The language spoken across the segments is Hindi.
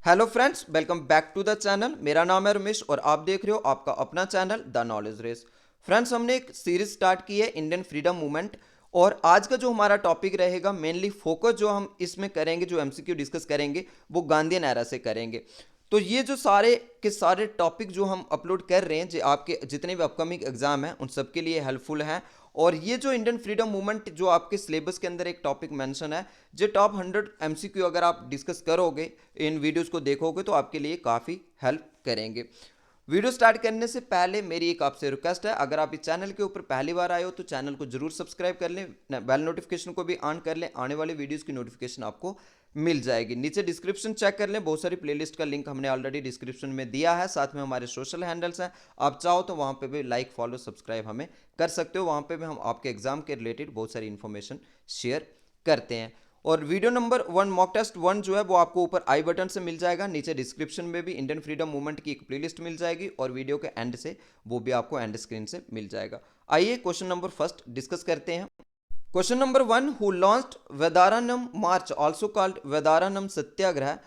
Hello friends, welcome back to the channel. मेरा नाम है रमेश और आप देख रहे हो आपका अपना channel The Knowledge Race. Friends, हमने एक सीरीज स्टार्ट की है इंडियन फ्रीडम मूवमेंट। और आज का जो हमारा टॉपिक रहेगा, मेनली फोकस जो हम इसमें करेंगे, जो एमसीक्यू डिस्कस करेंगे, वो गांधीयन एरा से करेंगे। तो ये जो सारे के सारे टॉपिक जो हम अपलोड कर रहे हैं, जो आपके जितने भी अपकमिंग एग्जाम हैं उन सब के लिए हेल्पफुल हैं। और ये जो इंडियन फ्रीडम मूवमेंट जो आपके सिलेबस के अंदर एक टॉपिक मेंशन है, जो टॉप 100 एमसीक्यू अगर आप डिस्कस करोगे, इन वीडियोस को देखोगे, तो आपके लिए काफ़ी हेल्प करेंगे। वीडियो स्टार्ट करने से पहले मेरी एक आपसे रिक्वेस्ट है, अगर आप इस चैनल के ऊपर पहली बार आए हो तो चैनल को जरूर सब्सक्राइब कर लें, बेल नोटिफिकेशन को भी ऑन कर लें। आने वाले वीडियोस की नोटिफिकेशन आपको मिल जाएगी। नीचे डिस्क्रिप्शन चेक कर लें, बहुत सारी प्लेलिस्ट का लिंक हमने ऑलरेडी डिस्क्रिप्शन में दिया है। साथ में हमारे सोशल हैंडल्स हैं, आप चाहो तो वहाँ पे भी लाइक फॉलो सब्सक्राइब हमें कर सकते हो। वहाँ पे भी हम आपके एग्जाम के रिलेटेड बहुत सारी इन्फॉर्मेशन शेयर करते हैं। और वीडियो नंबर 1 मॉक टेस्ट 1 जो है वो आपको ऊपर आई बटन से मिल जाएगा। नीचे डिस्क्रिप्शन में भी इंडियन फ्रीडम मूवमेंट की एक प्लेलिस्ट मिल जाएगी और वीडियो के एंड से वो भी आपको एंड स्क्रीन से मिल जाएगा। आइए क्वेश्चन नंबर फर्स्ट डिस्कस करते हैं। Question number 1, who launched Vedaranyam march also called Vedaranyam satyagraha,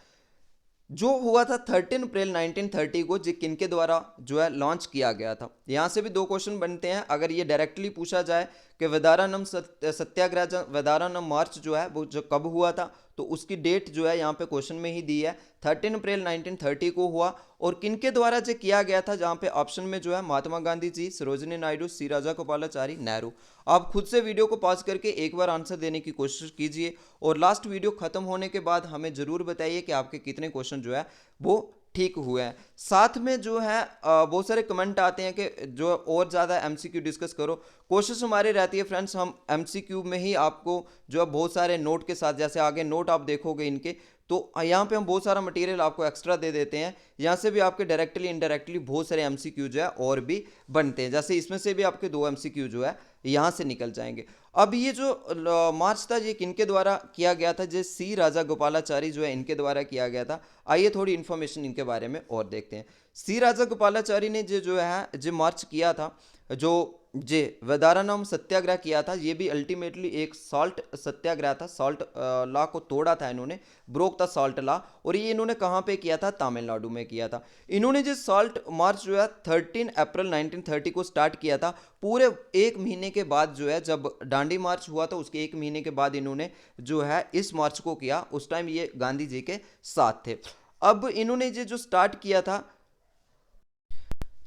जो हुआ था 13 अप्रैल 1930 को, जो किनके द्वारा जो है लॉन्च किया गया था। यहाँ से भी दो क्वेश्चन बनते हैं। अगर ये डायरेक्टली पूछा जाए कि वेदारण्यम सत्याग्रह, वेदारण्यम मार्च जो है वो जो कब हुआ था, तो उसकी डेट जो है यहाँ पे क्वेश्चन में ही दी है, 13 अप्रैल 1930 को हुआ। और किनके द्वारा जो किया गया था, जहाँ पे ऑप्शन में जो है महात्मा गांधी जी, सरोजिनी नायडू, सी राजा गोपालाचारी, नेहरू। आप खुद से वीडियो को पॉज करके एक बार आंसर देने की कोशिश कीजिए और लास्ट वीडियो खत्म होने के बाद हमें जरूर बताइए कि आपके कितने क्वेश्चन जो है वो ठीक हुए हैं। साथ में जो है बहुत सारे कमेंट आते हैं कि जो और ज़्यादा एमसीक्यू डिस्कस करो। कोशिश हमारी रहती है फ्रेंड्स, हम एमसीक्यू में ही आपको जो है बहुत सारे नोट के साथ, जैसे आगे नोट आप देखोगे इनके, तो यहाँ पे हम बहुत सारा मटेरियल आपको एक्स्ट्रा दे देते हैं। यहाँ से भी आपके डायरेक्टली इनडायरेक्टली बहुत सारे एमसीक्यू जो है और भी बनते हैं। जैसे इसमें से भी आपके 2 एमसीक्यू जो है यहाँ से निकल जाएंगे। अब ये जो मार्च था, ये किनके द्वारा किया गया था, जो सी राजा गोपालाचारी जो है इनके द्वारा किया गया था। आइए थोड़ी इन्फॉर्मेशन इनके बारे में और देखते हैं। सी राजा गोपालाचारी ने जो है जो मार्च किया था, जो जे वेदारण्यम सत्याग्रह किया था, ये भी अल्टीमेटली एक सॉल्ट सत्याग्रह था। सॉल्ट लॉ को तोड़ा था इन्होंने, ब्रोक था सॉल्ट लॉ। और ये इन्होंने कहाँ पे किया था, तमिलनाडु में किया था। इन्होंने जो सॉल्ट मार्च जो है 13 अप्रैल 1930 को स्टार्ट किया था। पूरे एक महीने के बाद जो है, जब दांडी मार्च हुआ था उसके एक महीने के बाद इन्होंने जो है इस मार्च को किया। उस टाइम ये गांधी जी के साथ थे। अब इन्होंने ये जो स्टार्ट किया था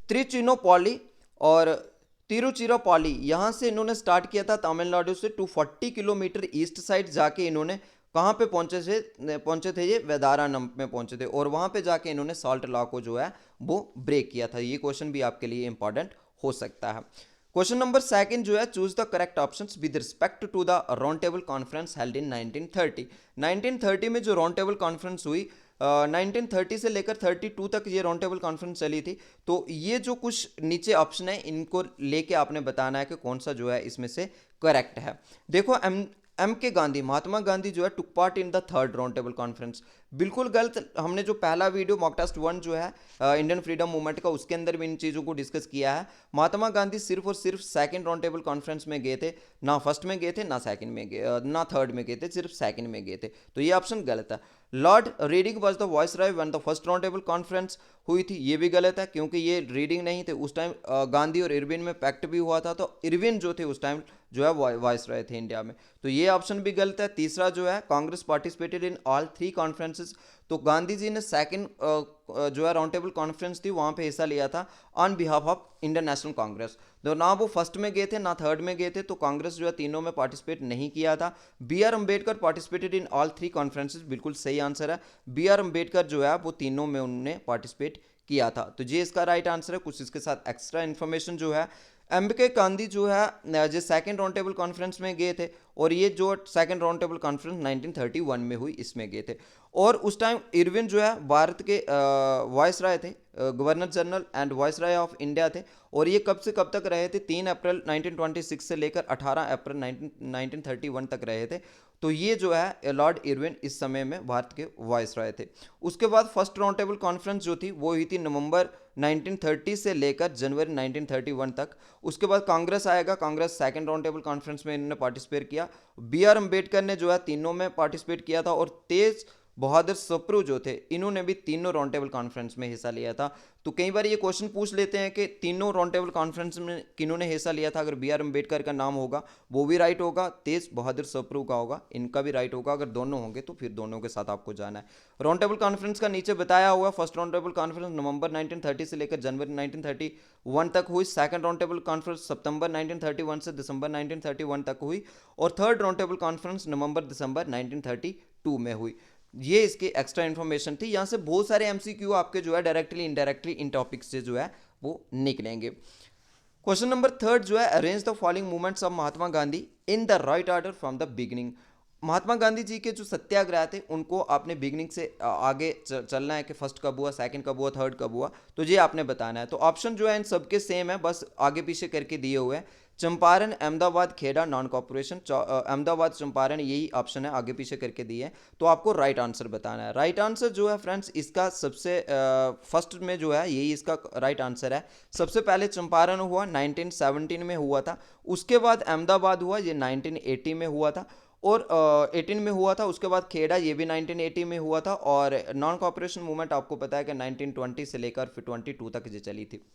त्रिचिनोपॉली और तिरुचिरापल्ली, यहाँ से इन्होंने स्टार्ट किया था तमिलनाडु से 240 किलोमीटर ईस्ट साइड जाके इन्होंने कहाँ पे पहुंचे थे ये वेदारण्यम में पहुंचे थे। और वहाँ पे जाके इन्होंने सॉल्ट लॉ को जो है वो ब्रेक किया था। ये क्वेश्चन भी आपके लिए इंपॉर्टेंट हो सकता है। क्वेश्चन नंबर 2 जो है, choose the correct options with respect to the Round Table Conference held in 1930। 1930 में जो राउंड टेबल कॉन्फ्रेंस हुई, 1930 से लेकर 32 तक ये राउंड टेबल कॉन्फ्रेंस चली थी। तो ये जो कुछ नीचे ऑप्शन है, इनको लेके आपने बताना है कि कौन सा जो है इसमें से करेक्ट है। देखो, एम के गांधी, महात्मा गांधी जो है took part in the third round Table conference, बिल्कुल गलत। हमने जो पहला वीडियो मॉक टेस्ट 1 जो है इंडियन फ्रीडम मूवमेंट का, उसके अंदर भी इन चीज़ों को डिस्कस किया है। महात्मा गांधी सिर्फ और सिर्फ सेकंड राउंड टेबल कॉन्फ्रेंस में गए थे, ना फर्स्ट में गए थे, ना सेकंड में गए, ना थर्ड में गए थे, सिर्फ सेकंड में गए थे। तो ये ऑप्शन गलत है। Lord reading was the voice Roy when the first round Table conference हुई थी, ये भी गलत है, क्योंकि ये रीडिंग नहीं थे उस टाइम। गांधी और इरविन में पैक्ट भी हुआ था, तो इरविन जो थे उस टाइम जो है वॉइस रॉय थे इंडिया में। तो ये ऑप्शन भी गलत है। तीसरा जो है, Congress participated in all 3 conferences, तो गांधी जी ने सेकंड जो है राउंड टेबल कॉन्फ्रेंस थी वहाँ पे हिस्सा लिया था on behalf of Indian national Congress. तो ना वो फर्स्ट में गए थे, ना थर्ड में गए थे, तो कांग्रेस जो है तीनों में पार्टिसिपेट नहीं किया था। B R Ambedkar participated in all 3 conferences, बिल्कुल सही आंसर है। बी आर अम्बेडकर जो है वो तीनों में उन्होंने पार्टिसिपेट किया था। तो ये इसका राइट आंसर है। कुछ इसके साथ एक्स्ट्रा इन्फॉर्मेशन जो है, एम के गांधी जो है जो सेकंड राउंड टेबल कॉन्फ्रेंस में गए थे, और ये जो सेकंड राउंड टेबल कॉन्फ्रेंस 1931 में हुई, इसमें गए थे। और उस टाइम इरविन जो है भारत के वॉइस राय थे, governor general and viceroy of India थे। और ये कब से कब तक रहे थे, 3 अप्रैल 1926 से लेकर 18 अप्रैल 1931 तक रहे थे। तो ये जो है लॉर्ड इरविन इस समय में भारत के वॉइस राय थे। उसके बाद फर्स्ट राउंड टेबल कॉन्फ्रेंस जो थी वो हुई थी नवंबर 1930 से लेकर जनवरी 1931 तक। उसके बाद कांग्रेस आएगा, Congress second round Table conference में इन्होंने पार्टिसिपेट किया। बी आर अम्बेडकर ने जो है तीनों में पार्टिसिपेट किया था। और तेज बहादुर सप्रू जो थे, इन्होंने भी तीनों राउंड टेबल कॉन्फ्रेंस में हिस्सा लिया था। तो कई बार ये क्वेश्चन पूछ लेते हैं कि तीनों राउंड टेबल कॉन्फ्रेंस में किन्होंने हिस्सा लिया था। अगर बी आर अम्बेडकर का नाम होगा वो भी राइट होगा, तेज बहादुर सप्रू का होगा, इनका भी राइट होगा। अगर दोनों होंगे तो फिर दोनों के साथ आपको जाना है। राउंड टेबल कॉन्फ्रेंस का नीचे बताया हुआ, फर्स्ट राउंड टेबल कॉन्फ्रेंस नवंबर 1930 से लेकर जनवरी 1931 तक हुई। सेकंड राउंड टेबल कॉन्फ्रेंस सितंबर 1931 से दिसंबर 1931 तक हुई। और थर्ड राउंड टेबल कॉन्फ्रेंस नवंबर दिसंबर 1932 में हुई। ये इसकी एक्स्ट्रा इन्फॉर्मेशन थी। यहाँ से बहुत सारे एमसीक्यू आपके जो है डायरेक्टली इनडायरेक्टली इन टॉपिक से जो है वो निकलेंगे। क्वेश्चन नंबर थर्ड जो है, arrange the following movements of Mahatma Gandhi in the right order from the beginning. Mahatma Gandhi ji के जो सत्याग्रह थे उनको आपने बिगनिंग से आगे चलना है कि फर्स्ट कब हुआ, सेकंड कब हुआ, थर्ड कब हुआ, तो ये आपने बताना है। तो ऑप्शन जो है इन सबके सेम है, बस आगे पीछे करके दिए हुए हैं। चंपारण, अहमदाबाद, खेड़ा, नॉन कॉर्पोरेशन, अहमदाबाद, चंपारण, यही ऑप्शन है, आगे पीछे करके दिए हैं। तो आपको राइट आंसर बताना है। राइट आंसर जो है फ्रेंड्स इसका सबसे फर्स्ट में जो है यही इसका राइट आंसर है। सबसे पहले चंपारण हुआ 1917 में हुआ था, उसके बाद अहमदाबाद हुआ, ये 1980 में हुआ था, और 18 में हुआ था। उसके बाद खेड़ा, ये भी 1980 में हुआ था। और नॉन कॉर्पोरेशन मूवमेंट आपको पता है कि 1920 से लेकर फिर 22 तक ये चली थी।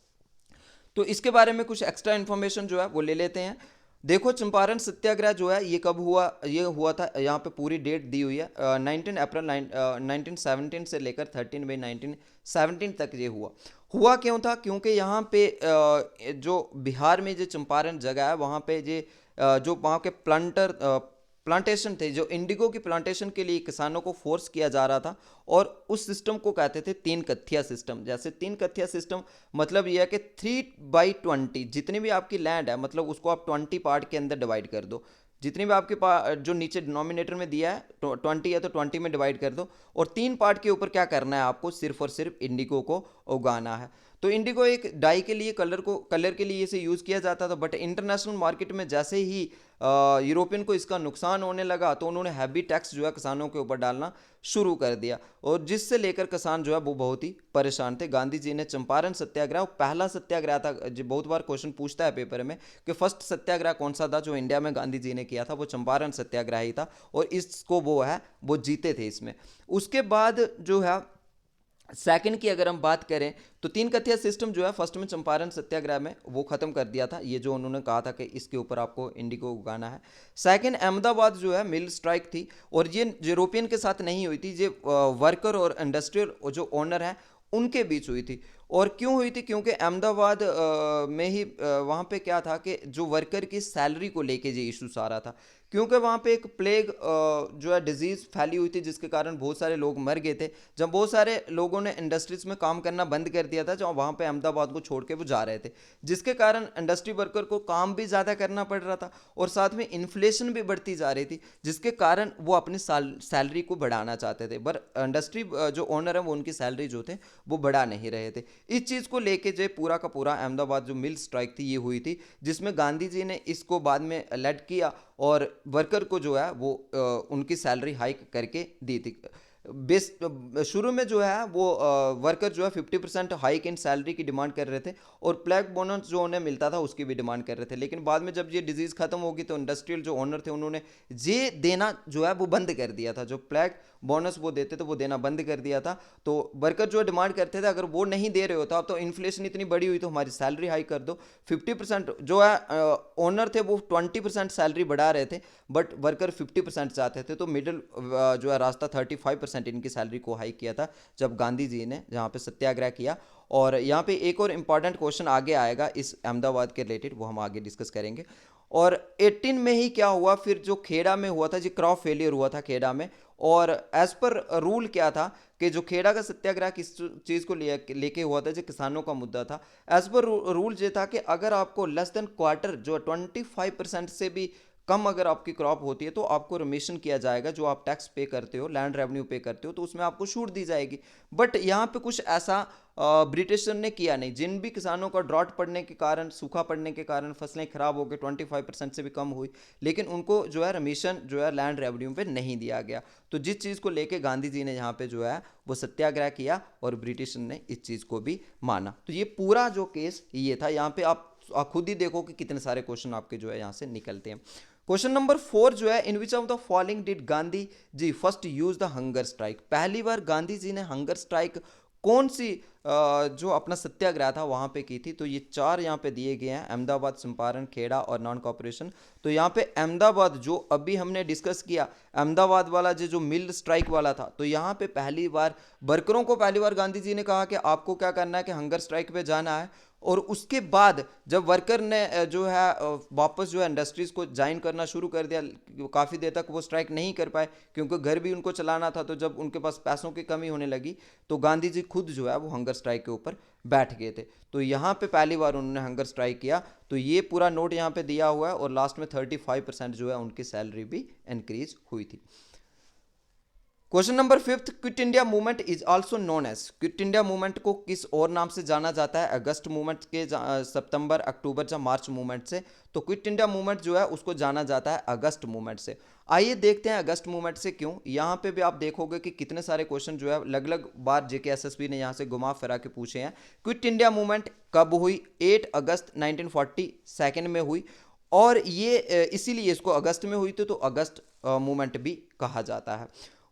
तो इसके बारे में कुछ एक्स्ट्रा इन्फॉर्मेशन जो है वो ले लेते हैं। देखो, चंपारण सत्याग्रह जो है ये कब हुआ, ये हुआ था, यहाँ पे पूरी डेट दी हुई है, 19 अप्रैल 1917 से लेकर 13 मई 1917 तक ये हुआ क्यों था? क्योंकि यहाँ पे जो बिहार में जो चंपारण जगह है वहाँ पे जो वहाँ के प्लांटेशन थे, जो इंडिगो की प्लांटेशन के लिए किसानों को फोर्स किया जा रहा था, और उस सिस्टम को कहते थे तीन कथिया सिस्टम। जैसे तीन कथिया सिस्टम मतलब यह है कि 3/20 जितनी भी आपकी लैंड है, मतलब उसको आप 20 पार्ट के अंदर डिवाइड कर दो। जितनी भी आपके पास जो नीचे डिनोमिनेटर में दिया है 20 है तो 20 में डिवाइड कर दो, और 3 पार्ट के ऊपर क्या करना है आपको, सिर्फ और सिर्फ इंडिगो को उगाना है। तो इंडिगो एक डाई के लिए, कलर के लिए इसे यूज़ किया जाता था। बट इंटरनेशनल मार्केट में जैसे ही यूरोपियन को इसका नुकसान होने लगा तो उन्होंने हैवी टैक्स जो है किसानों के ऊपर डालना शुरू कर दिया, और जिससे लेकर किसान जो है वो बहुत ही परेशान थे। गांधी जी ने चंपारण सत्याग्रह, पहला सत्याग्रह था, जो बहुत बार क्वेश्चन पूछता है पेपर में कि फर्स्ट सत्याग्रह कौन सा था जो इंडिया में गांधी जी ने किया था, वो चंपारण सत्याग्रह ही था, और इसको वो जीते थे इसमें। उसके बाद जो है सेकंड की अगर हम बात करें तो तीन कथिया सिस्टम जो है फर्स्ट में चंपारण सत्याग्रह में वो खत्म कर दिया था, ये जो उन्होंने कहा था कि इसके ऊपर आपको इंडिगो उगाना है। सेकंड, अहमदाबाद जो है मिल स्ट्राइक थी, और ये यूरोपियन के साथ नहीं हुई थी, ये वर्कर और इंडस्ट्रियल जो ओनर है उनके बीच हुई थी। और क्यों हुई थी? क्योंकि अहमदाबाद में ही वहाँ पे क्या था कि जो वर्कर की सैलरी को लेके ये इशूस आ रहा था, क्योंकि वहाँ पे एक प्लेग जो है डिजीज़ फैली हुई थी, जिसके कारण बहुत सारे लोग मर गए थे। जब बहुत सारे लोगों ने इंडस्ट्रीज में काम करना बंद कर दिया था, जब वहाँ पे अहमदाबाद को छोड़ के वो जा रहे थे, जिसके कारण इंडस्ट्री वर्कर को काम भी ज़्यादा करना पड़ रहा था, और साथ में इन्फ्लेशन भी बढ़ती जा रही थी, जिसके कारण वो अपनी सैलरी को बढ़ाना चाहते थे। पर इंडस्ट्री जो ओनर है वो उनकी सैलरी जो थे वो बढ़ा नहीं रहे थे। इस चीज़ को लेके जो पूरा का पूरा अहमदाबाद जो मिल स्ट्राइक थी ये हुई थी, जिसमें गांधी जी ने इसको बाद में लेड किया, और वर्कर को जो है वो उनकी सैलरी हाइक करके दी थी। बेस शुरू में जो है वो वर्कर जो है 50% हाइक इन सैलरी की डिमांड कर रहे थे, और प्लैग बोनस जो उन्हें मिलता था उसकी भी डिमांड कर रहे थे। लेकिन बाद में जब ये डिजीज़ खत्म होगी तो इंडस्ट्रियल जो ओनर थे उन्होंने ये देना जो है वो बंद कर दिया था, जो प्लैग बोनस वो देते थे वो देना बंद कर दिया था। तो वर्कर जो डिमांड करते थे अगर वो नहीं दे रहे होता तो इन्फ्लेशन इतनी बड़ी हुई तो हमारी सैलरी हाइक कर दो। 50% जो है ओनर थे वो 20% सैलरी बढ़ा रहे थे, बट वर्कर 50% चाहते थे। तो मिडिल जो है रास्ता 35% इनकी सैलरी को हाइक किया था जब गांधी जी ने जहाँ पे सत्याग्रह किया। और यहाँ पे एक और इम्पॉर्टेंट क्वेश्चन आगे आएगा इस अहमदाबाद के रिलेटेड, वो हम आगे डिस्कस करेंगे। और 18 में ही क्या हुआ फिर, जो खेड़ा में हुआ था जी, क्रॉप फेलियर हुआ था खेड़ा में। और एज पर रूल क्या था कि जो खेड़ा का सत्याग्रह किस चीज़ को लेके हुआ था, जो किसानों का मुद्दा था। एज पर रूल ये था कि अगर आपको लेस देन क्वार्टर जो 25% से भी कम अगर आपकी क्रॉप होती है तो आपको रिमिशन किया जाएगा, जो आप टैक्स पे करते हो, लैंड रेवेन्यू पे करते हो, तो उसमें आपको छूट दी जाएगी। बट यहाँ पे कुछ ऐसा ब्रिटिशर ने किया नहीं। जिन भी किसानों का ड्रॉट पड़ने के कारण, सूखा पड़ने के कारण फसलें खराब हो गई, 25% से भी कम हुई, लेकिन उनको जो है रिमिशन जो है लैंड रेवेन्यू पे नहीं दिया गया। तो जिस चीज़ को लेके गांधी जी ने यहाँ पे जो है वो सत्याग्रह किया, और ब्रिटिश ने इस चीज़ को भी माना। तो ये पूरा जो केस ये था। यहाँ पे आप खुद ही देखो कि कितने सारे क्वेश्चन आपके जो है यहाँ से निकलते हैं। क्वेश्चन नंबर 4 जो है, in which of the following did Gandhi ji first use the hunger strike, पहली बार गांधी जी ने हंगर स्ट्राइक कौन सी जो अपना सत्याग्रह था वहां पे की थी। तो ये 4 यहाँ पे दिए गए हैं, अहमदाबाद, चंपारण, खेड़ा और नॉन कॉपरेशन। तो यहाँ पे अहमदाबाद जो अभी हमने डिस्कस किया, अहमदाबाद वाला जो मिल स्ट्राइक वाला था, तो यहाँ पे पहली बार वर्करों को पहली बार गांधी जी ने कहा कि आपको क्या करना है कि हंगर स्ट्राइक पे जाना है। और उसके बाद जब वर्कर ने जो है वापस जो है इंडस्ट्रीज को ज्वाइन करना शुरू कर दिया, काफ़ी देर तक वो स्ट्राइक नहीं कर पाए क्योंकि घर भी उनको चलाना था। तो जब उनके पास पैसों की कमी होने लगी तो गांधी जी खुद जो है वो हंगर स्ट्राइक के ऊपर बैठ गए थे। तो यहाँ पे पहली बार उन्होंने हंगर स्ट्राइक किया। तो ये पूरा नोट यहाँ पे दिया हुआ है। और लास्ट में 35% जो है उनकी सैलरी भी इंक्रीज हुई थी। Question number 5, Quit India Movement is also known as, Quit India Movement को किस और नाम से जाना जाता है? अगस्त मूवमेंट के सितंबर, अक्टूबर या मार्च मूवमेंट से। तो क्विट इंडिया मूवमेंट जो है उसको जाना जाता है अगस्त मूवमेंट से। आइए देखते हैं अगस्त मूवमेंट से क्यों। यहाँ पे भी आप देखोगे कि कितने सारे क्वेश्चन जो है अलग अलग बार जेकेएसएसबी ने यहाँ से घुमा फिरा के पूछे हैं। क्विट इंडिया मूवमेंट कब हुई? 8 अगस्त 1942 में हुई। और ये इसीलिए इसको अगस्त में हुई थी, तो अगस्त मूवमेंट भी कहा जाता है।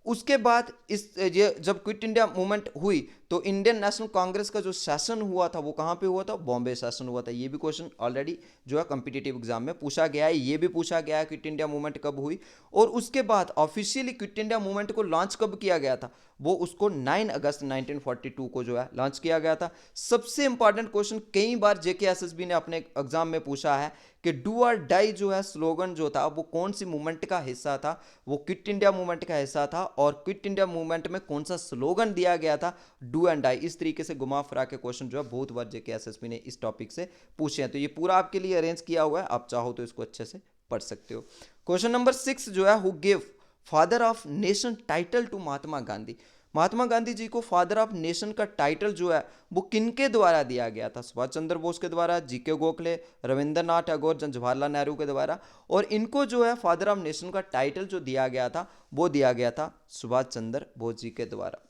उसके बाद ये जब क्विट इंडिया मूवमेंट हुई तो इंडियन नेशनल कांग्रेस का जो सेशन हुआ था वो कहाँ पे हुआ था? बॉम्बे सेशन हुआ था। ये भी क्वेश्चन ऑलरेडी जो है कॉम्पिटिटिव एग्जाम में पूछा गया है। ये भी पूछा गया है क्विट इंडिया मूवमेंट कब हुई। और उसके बाद ऑफिशियली क्विट इंडिया मूवमेंट को लॉन्च कब किया गया था? वो उसको 9 अगस्त 1942 को जो है लॉन्च किया गया था। सबसे इंपॉर्टेंट क्वेश्चन कई बार जेकेएसएसबी ने अपने एग्जाम में पूछा है कि डू और डाई जो है स्लोगन जो था वो कौन सी मूवमेंट का हिस्सा था? वो क्विट इंडिया मूवमेंट का हिस्सा था। और क्विट इंडिया मूवमेंट में कौन सा स्लोगन दिया गया था? Do and die. इस तरीके से घुमा फिरा के क्वेश्चन जो है बहुत बार जेकेएसएसबी ने इस टॉपिक से पूछे हैं। तो ये पूरा आपके लिए अरेंज किया हुआ है, आप चाहो तो इसको अच्छे से पढ़ सकते हो। क्वेश्चन नंबर 6 जो है, who give father of nation title to Mahatma Gandhi, Mahatma Gandhi ji को फादर ऑफ नेशन का टाइटल जो है वो किनके द्वारा दिया गया था? सुभाष चंद्र बोस के द्वारा, जीके गोखले, रविंद्रनाथ टैगोर, जवाहरलाल नेहरू के द्वारा। और इनको जो है फादर ऑफ नेशन का टाइटल जो दिया गया था वो दिया गया था सुभाष चंद्र बोस जी के द्वारा।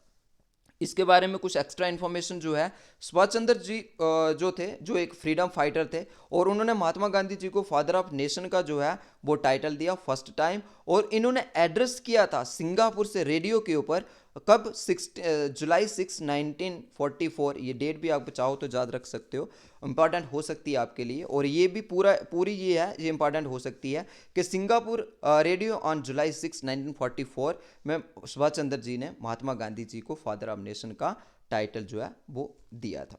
इसके बारे में कुछ एक्स्ट्रा इन्फॉर्मेशन जो है, सुभाष चंद्र जी जो थे, जो एक फ्रीडम फाइटर थे, और उन्होंने महात्मा गांधी जी को फादर ऑफ नेशन का जो है वो टाइटल दिया फर्स्ट टाइम। और इन्होंने एड्रेस किया था सिंगापुर से रेडियो के ऊपर, कब? जुलाई 6 1944। ये डेट भी आप चाहो तो याद रख सकते हो, इंपॉर्टेंट हो सकती है आपके लिए। और ये भी पूरी ये है, ये इंपॉर्टेंट हो सकती है कि सिंगापुर रेडियो ऑन जुलाई 6 1944 में सुभाष चंद्र जी ने महात्मा गांधी जी को फादर ऑफ नेशन का टाइटल जो है वो दिया था।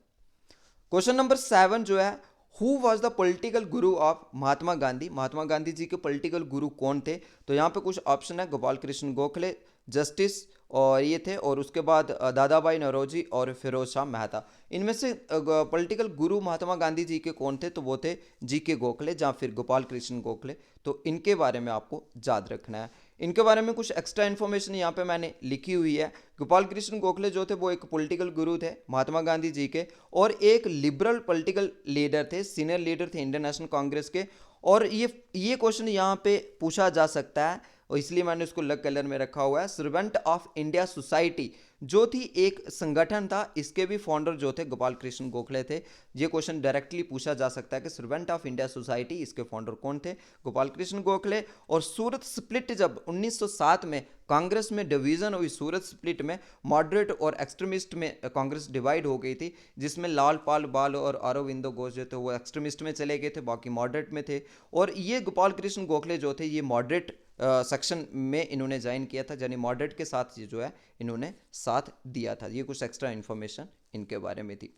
क्वेश्चन नंबर 7 जो है, who was the political Guru of Mahatma Gandhi, Mahatma Gandhi ji के पॉलिटिकल गुरु कौन थे? तो यहाँ पे कुछ ऑप्शन है, गोपाल कृष्ण गोखले, जस्टिस और ये थे, और उसके बाद दादा भाई नौरोजी और फिरोज शाह मेहता। इनमें से पॉलिटिकल गुरु महात्मा गांधी जी के कौन थे? तो वो थे जीके गोखले या फिर गोपाल कृष्ण गोखले। तो इनके बारे में आपको याद रखना है। इनके बारे में कुछ एक्स्ट्रा इन्फॉर्मेशन यहाँ पे मैंने लिखी हुई है। गोपाल कृष्ण गोखले जो थे वो एक पॉलिटिकल गुरु थे महात्मा गांधी जी के, और एक लिबरल पॉलिटिकल लीडर थे, सीनियर लीडर थे इंडियन नेशनल कांग्रेस के। और ये क्वेश्चन यहाँ पे पूछा जा सकता है, और इसलिए मैंने उसको अलग कलर में रखा हुआ है। सर्वेंट ऑफ इंडिया सोसाइटी जो थी एक संगठन था, इसके भी फाउंडर जो थे गोपाल कृष्ण गोखले थे। ये क्वेश्चन डायरेक्टली पूछा जा सकता है कि सर्वेंट ऑफ इंडिया सोसाइटी, इसके फाउंडर कौन थे? गोपाल कृष्ण गोखले। और सूरत स्प्लिट जब 1907 में कांग्रेस में डिवीजन हुई, सूरत स्प्लिट में मॉडरेट और एक्सट्रीमिस्ट में कांग्रेस डिवाइड हो गई थी, जिसमें लाल पाल बाल और अरविंदो घोष जो थे वो एक्सट्रीमिस्ट में चले गए थे, बाकी मॉडरेट में थे। और ये गोपाल कृष्ण गोखले जो थे ये मॉडरेट सेक्शन में इन्होंने ज्वाइन किया था, यानी मॉडरेट के साथ ये जो है इन्होंने साथ दिया था। ये कुछ एक्स्ट्रा इन्फॉर्मेशन इनके बारे में थी।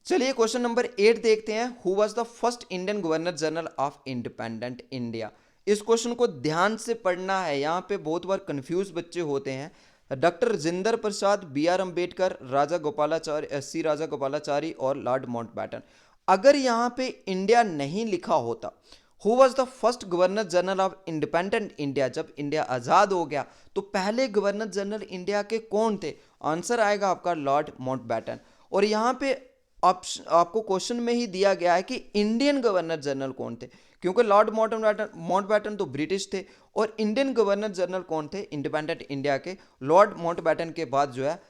चलिए क्वेश्चन नंबर 8 देखते हैं, who was the first Indian governor general of independent India. इस क्वेश्चन को ध्यान से पढ़ना है, यहाँ पे बहुत बार कंफ्यूज बच्चे होते हैं। Doctor Rajendra Prasad, B R Ambedkar, Raja Gopalachari, C Raja Gopalachari और लॉर्ड माउंटबेटन। अगर यहाँ पे इंडिया नहीं लिखा होता, who was the first governor general of independent India, जब इंडिया आज़ाद हो गया तो पहले गवर्नर जनरल इंडिया के कौन थे? आंसर आएगा आपका लॉर्ड माउंटबेटन। और यहाँ पे ऑप्शन आपको क्वेश्चन में ही दिया गया है कि इंडियन गवर्नर जनरल कौन थे, क्योंकि लॉर्ड माउंटबेटन तो ब्रिटिश थे और इंडियन गवर्नर जनरल कौन थे इंडिपेंडेंट इंडिया के, लॉर्ड माउंटबेटन के बाद जो है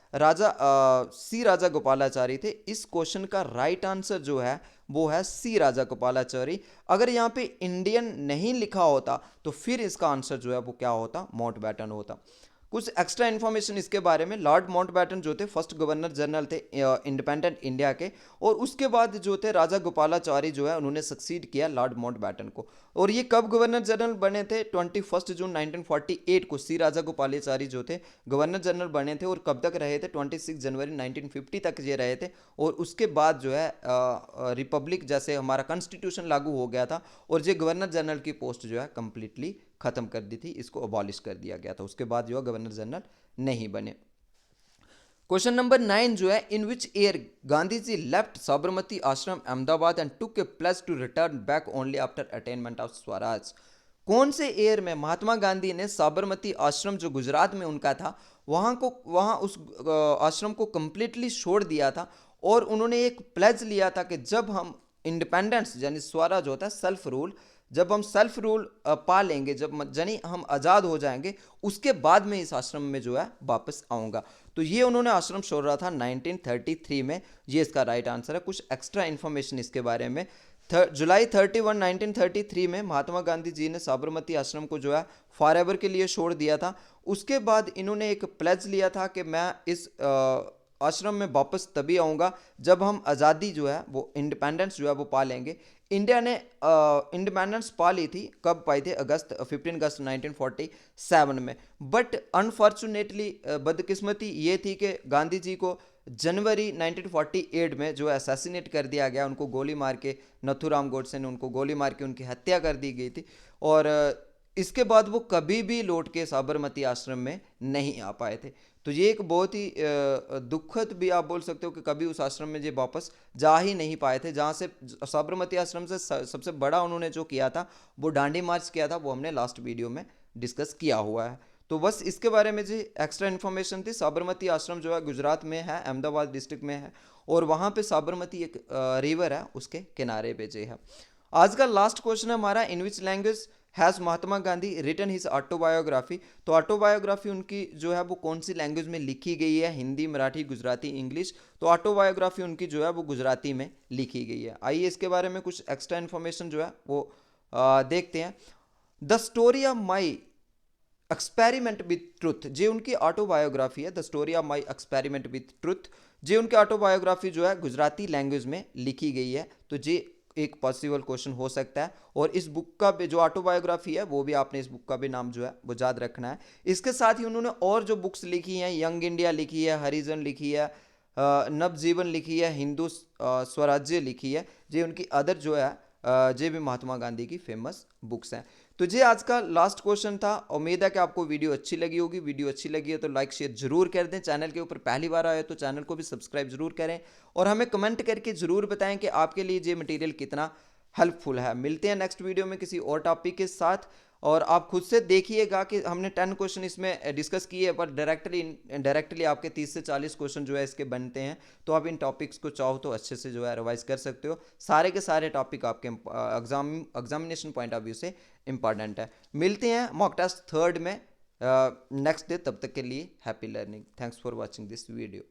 सी राजा गोपालाचारी थे। इस क्वेश्चन का राइट आंसर जो है वो है सी राजा गोपालाचारी। अगर यहाँ पे इंडियन नहीं लिखा होता तो फिर इसका आंसर जो है वो क्या होता, माउंटबेटन होता। कुछ एक्स्ट्रा इन्फॉर्मेशन इसके बारे में, लॉर्ड माउंटबेटन जो थे फर्स्ट गवर्नर जनरल थे इंडिपेंडेंट इंडिया के, और उसके बाद जो थे राजा गोपालाचारी जो है उन्होंने सक्सीड किया लॉर्ड माउंटबेटन को। और ये कब गवर्नर जनरल बने थे, 21 जून 1948 को सी राजा गोपालाचारी जो थे गवर्नर जनरल बने थे, और कब तक रहे थे, 26 जनवरी 1950 तक ये रहे थे। और उसके बाद जो है रिपब्लिक जैसे हमारा कॉन्स्टिट्यूशन लागू हो गया था और ये गवर्नर जनरल की पोस्ट जो है कंप्लीटली खत्म कर दी थी, इसको अबॉलिश कर दिया गया था। उसके बाद जो है गवर्नर जनरल नहीं बने। क्वेश्चन नंबर 9 जो है, in which year Gandhi ji left Sabarmati Ashram Ahmedabad and took a pledge to return back only after attainment of swaraj. कौन से ईयर में महात्मा गांधी ने साबरमती आश्रम जो गुजरात में उनका था वहाँ उस आश्रम को कंप्लीटली छोड़ दिया था, और उन्होंने एक प्लेज लिया था कि जब हम इंडिपेंडेंस यानी स्वराज होता है सेल्फ रूल, जब हम सेल्फ रूल पा लेंगे, जब यानी हम आज़ाद हो जाएंगे, उसके बाद में इस आश्रम में जो है वापस आऊँगा। तो ये उन्होंने आश्रम छोड़ा था 1933 में, ये इसका राइट आंसर है। कुछ एक्स्ट्रा इन्फॉर्मेशन इसके बारे में, जुलाई 31 1933 में महात्मा गांधी जी ने साबरमती आश्रम को जो है फॉर एवर के लिए छोड़ दिया था। उसके बाद इन्होंने एक प्लेज लिया था कि मैं इस आश्रम में वापस तभी आऊँगा जब हम आज़ादी जो है वो इंडिपेंडेंस जो है वो पा लेंगे। इंडिया ने इंडिपेंडेंस पा ली थी, कब पाई थी, 15 अगस्त 1947 में। बट अनफॉर्चुनेटली बदकिस्मती ये थी कि गांधी जी को जनवरी 1948 में जो असैसिनेट कर दिया गया, उनको गोली मार के, नथुराम गोडसे ने उनको गोली मार के उनकी हत्या कर दी गई थी। और इसके बाद वो कभी भी लौट के साबरमती आश्रम में नहीं आ पाए थे। तो ये एक बहुत ही दुखद भी आप बोल सकते हो कि कभी उस आश्रम में ये वापस जा ही नहीं पाए थे, जहाँ से साबरमती आश्रम से सबसे बड़ा उन्होंने जो किया था वो डांडी मार्च किया था, वो हमने लास्ट वीडियो में डिस्कस किया हुआ है। तो बस इसके बारे में जी एक्स्ट्रा इन्फॉर्मेशन थी। साबरमती आश्रम जो है गुजरात में है, अहमदाबाद डिस्ट्रिक्ट में है, और वहाँ पे साबरमती एक रिवर है, उसके किनारे पे जो है। आज का लास्ट क्वेश्चन है हमारा, in which language has Mahatma Gandhi written his autobiography. तो ऑटोबायोग्राफी उनकी जो है वो कौन सी लैंग्वेज में लिखी गई है, हिंदी, मराठी, गुजराती, इंग्लिश। तो ऑटोबायोग्राफी उनकी जो है वो गुजराती में लिखी गई है। आइए इसके बारे में कुछ एक्स्ट्रा इन्फॉर्मेशन जो है वो देखते हैं। The story of my experiment with truth, जे उनकी ऑटोबायोग्राफी है, the story of my experiment with truth, जे उनकी ऑटोबायोग्राफी जो है गुजराती लैंग्वेज में लिखी गई है। तो जे एक पॉसिबल क्वेश्चन हो सकता है। और इस बुक का भी जो ऑटोबायोग्राफी है वो भी आपने इस बुक का भी नाम जो है वो याद रखना है। इसके साथ ही उन्होंने और जो बुक्स लिखी हैं, यंग इंडिया लिखी है, हरिजन लिखी है, नवजीवन लिखी है, हिंदू स्वराज्य लिखी है, ये उनकी अदर जो है ये भी महात्मा गांधी की फेमस बुक्स हैं। तो ये आज का लास्ट क्वेश्चन था। उम्मीद है कि आपको वीडियो अच्छी लगी होगी। वीडियो अच्छी लगी है तो लाइक शेयर जरूर कर दें। चैनल के ऊपर पहली बार आए तो चैनल को भी सब्सक्राइब जरूर करें, और हमें कमेंट करके ज़रूर बताएं कि आपके लिए ये मटेरियल कितना हेल्पफुल है। मिलते हैं नेक्स्ट वीडियो में किसी और टॉपिक के साथ, और आप खुद से देखिएगा कि हमने 10 क्वेश्चन इसमें डिस्कस किए, पर डायरेक्टली आपके 30 से 40 क्वेश्चन जो है इसके बनते हैं। तो आप इन टॉपिक्स को चाहो तो अच्छे से जो है रिवाइज कर सकते हो। सारे के सारे टॉपिक आपके एग्जामिनेशन पॉइंट ऑफ व्यू से इंपॉर्टेंट है। मिलते हैं मॉक टेस्ट 3rd में नेक्स्ट डे। तब तक के लिए happy learning. Thanks for watching this video.